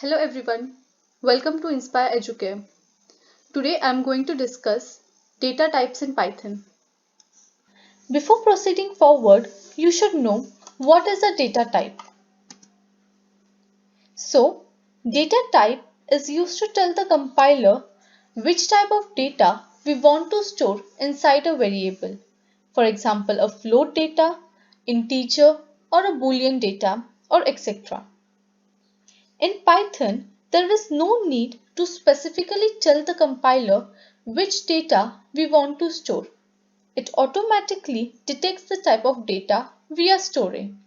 Hello everyone, welcome to Inspire Educare. Today I am going to discuss data types in Python. Before proceeding forward, you should know what is a data type. So, data type is used to tell the compiler which type of data we want to store inside a variable. For example, a float data, integer, or a boolean data, or etc. In Python, there is no need to specifically tell the compiler which data we want to store. It automatically detects the type of data we are storing.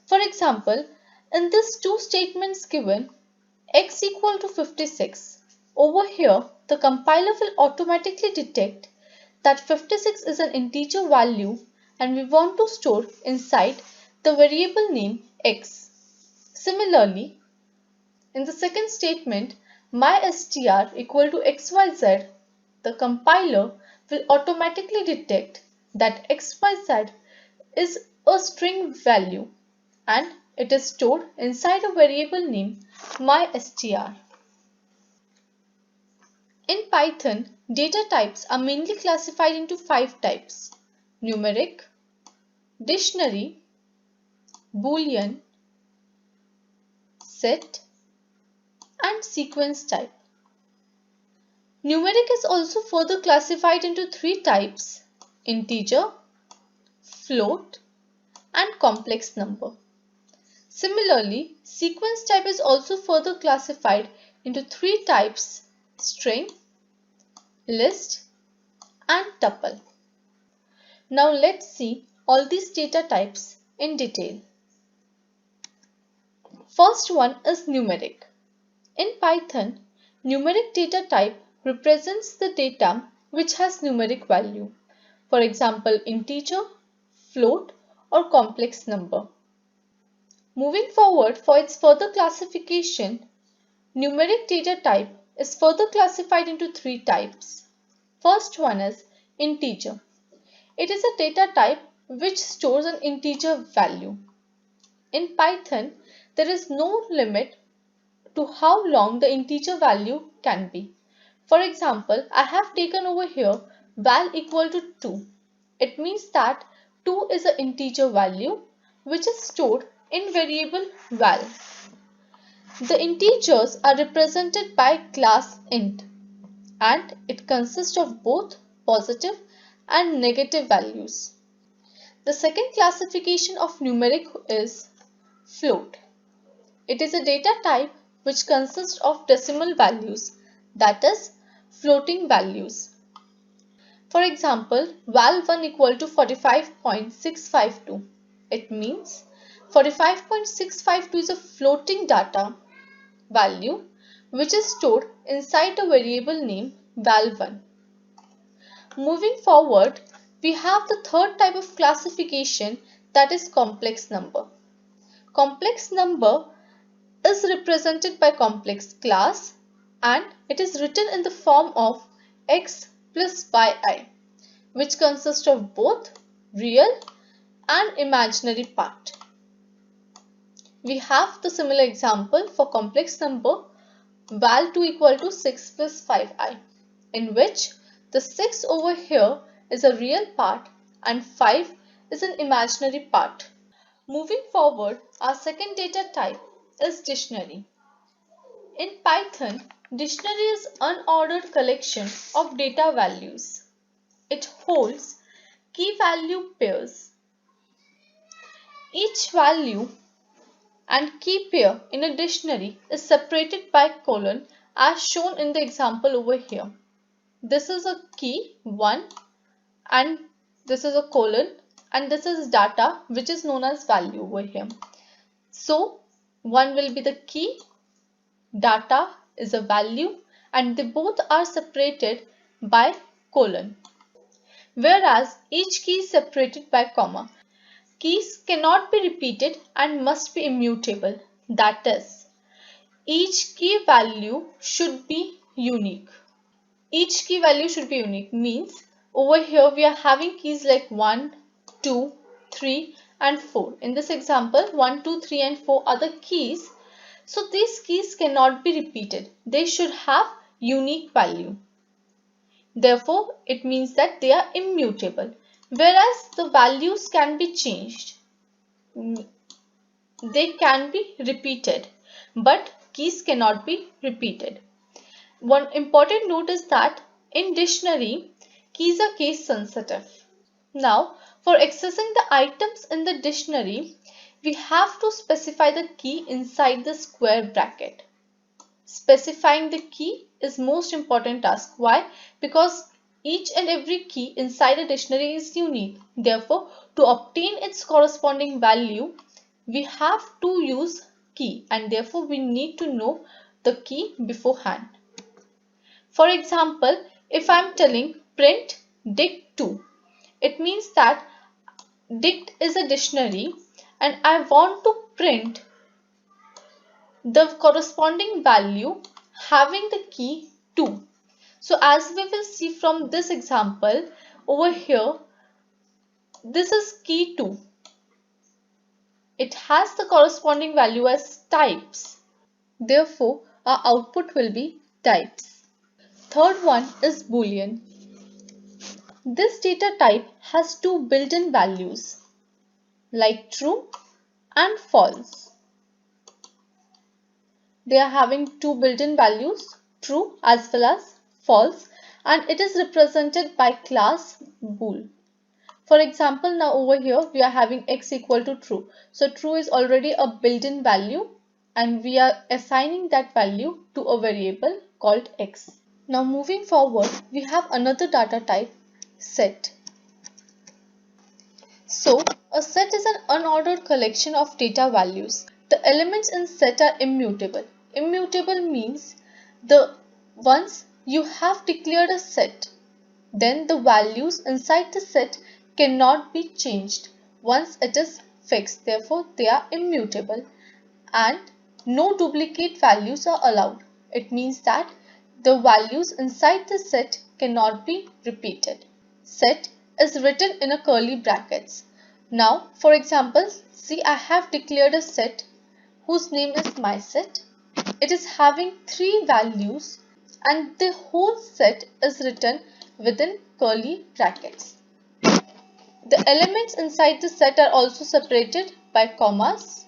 For example, in these two statements given, x equal to 56, over here the compiler will automatically detect that 56 is an integer value and we want to store inside the variable name x. Similarly, in the second statement, mystr equal to xyz, the compiler will automatically detect that xyz is a string value and it is stored inside a variable named mystr. In Python, data types are mainly classified into 5 types: numeric, dictionary, boolean, set, and sequence type. Numeric is also further classified into 3 types: integer, float, and complex number. Similarly, sequence type is also further classified into 3 types: string, list, and tuple. Now let's see all these data types in detail. First one is numeric. In Python, numeric data type represents the data which has numeric value. For example, integer, float, or complex number. Moving forward for its further classification, numeric data type is further classified into 3 types. First one is integer. It is a data type which stores an integer value. In Python, there is no limit to how long the integer value can be. For example, I have taken over here val equal to 2. It means that 2 is an integer value which is stored in variable val. The integers are represented by class int and it consists of both positive and negative values. The second classification of numeric is float. It is a data type which consists of decimal values, that is, floating values. For example, val1 equal to 45.652. It means 45.652 is a floating data value which is stored inside a variable named val1. Moving forward, we have the third type of classification, that is complex number. Complex number is represented by complex class and it is written in the form of x plus yi, which consists of both real and imaginary part. We have the similar example for complex number val2 equal to 6 plus 5i, in which the 6 over here is a real part and 5 is an imaginary part. Moving forward, our second data type is dictionary. In Python, dictionary is an unordered collection of data values. It holds key value pairs. Each value and key pair in a dictionary is separated by colon as shown in the example over here. This is a key 1 and this is a colon and this is data which is known as value over here. So 1 will be the key, data is a value and they both are separated by colon. Whereas each key is separated by comma. Keys cannot be repeated and must be immutable. That is, each key value should be unique. Each key value should be unique means over here we are having keys like 1, 2, 3 and 4. In this example, 1, 2, 3 and 4 are the keys So these keys cannot be repeated. They should have unique value. Therefore, it means that they are immutable. Whereas the values can be changed. They can be repeated, but keys cannot be repeated. One important note is that in dictionary, keys are case sensitive. Now, for accessing the items in the dictionary, we have to specify the key inside the square bracket. Specifying the key is most important task. Why? Because each and every key inside a dictionary is unique. Therefore, to obtain its corresponding value, we have to use key, and therefore we need to know the key beforehand. For example, if I am telling print dict2, it means that dict is a dictionary and I want to print the corresponding value having the key 2. So as we will see from this example over here, this is key 2. It has the corresponding value as types. Therefore, our output will be types. Third one is Boolean. This data type has two built-in values like true and false. They are having two built-in values, true as well as false, and it is represented by class bool. For example, now over here we are having x equal to true. So true is already a built-in value and we are assigning that value to a variable called x. Now moving forward, we have another data type, set. So a set is an unordered collection of data values. The elements in set are immutable. Immutable means the once you have declared a set, then the values inside the set cannot be changed once it is fixed. Therefore, they are immutable and no duplicate values are allowed. It means that the values inside the set cannot be repeated. Set is written in a curly brackets. Now, for example, see I have declared a set whose name is my set. It is having 3 values and the whole set is written within curly brackets. The elements inside the set are also separated by commas.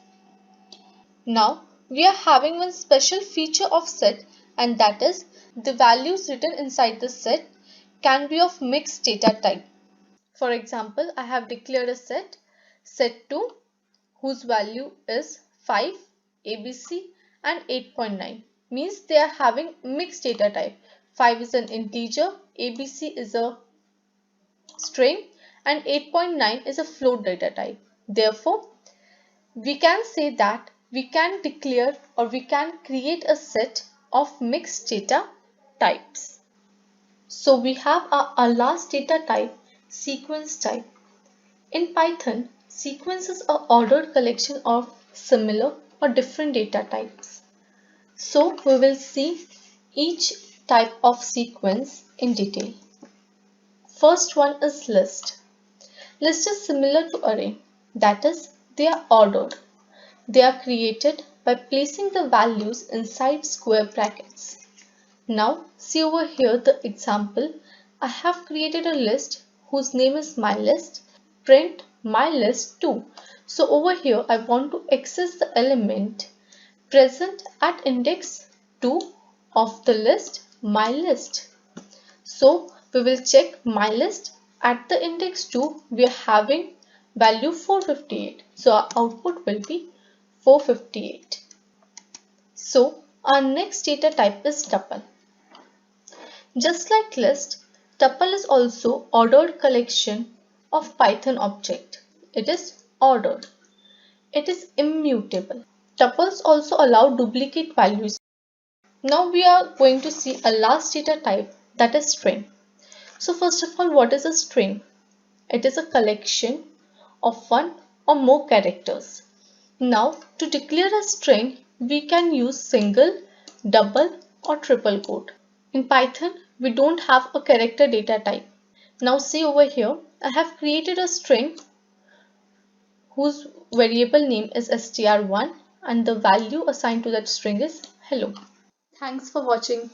Now we are having one special feature of set, and that is the values written inside the set can be of mixed data type. For example, I have declared a set, set2, whose value is 5, ABC and 8.9. Means they are having mixed data type. 5 is an integer, ABC is a string and 8.9 is a float data type. Therefore, we can say that we can declare or we can create a set of mixed data types. So we have our last data type, sequence type. In Python, sequence is an ordered collection of similar or different data types. So we will see each type of sequence in detail. First one is list. List is similar to array, that is, they are ordered. They are created by placing the values inside square brackets. Now see over here the example. I have created a list whose name is mylist. Print mylist2. So over here I want to access the element present at index 2 of the list mylist. So we will check mylist at the index 2. We are having value 458. So our output will be 458. So our next data type is tuple. Just like list, tuple is also ordered collection of Python object. It is ordered. It is immutable. Tuples also allow duplicate values. Now we are going to see a last data type, that is string. So first of all, what is a string? It is a collection of one or more characters. Now to declare a string, we can use single, double or triple quote. In Python, we don't have a character data type. Now see over here, I have created a string whose variable name is str1 and the value assigned to that string is hello. Thanks for watching.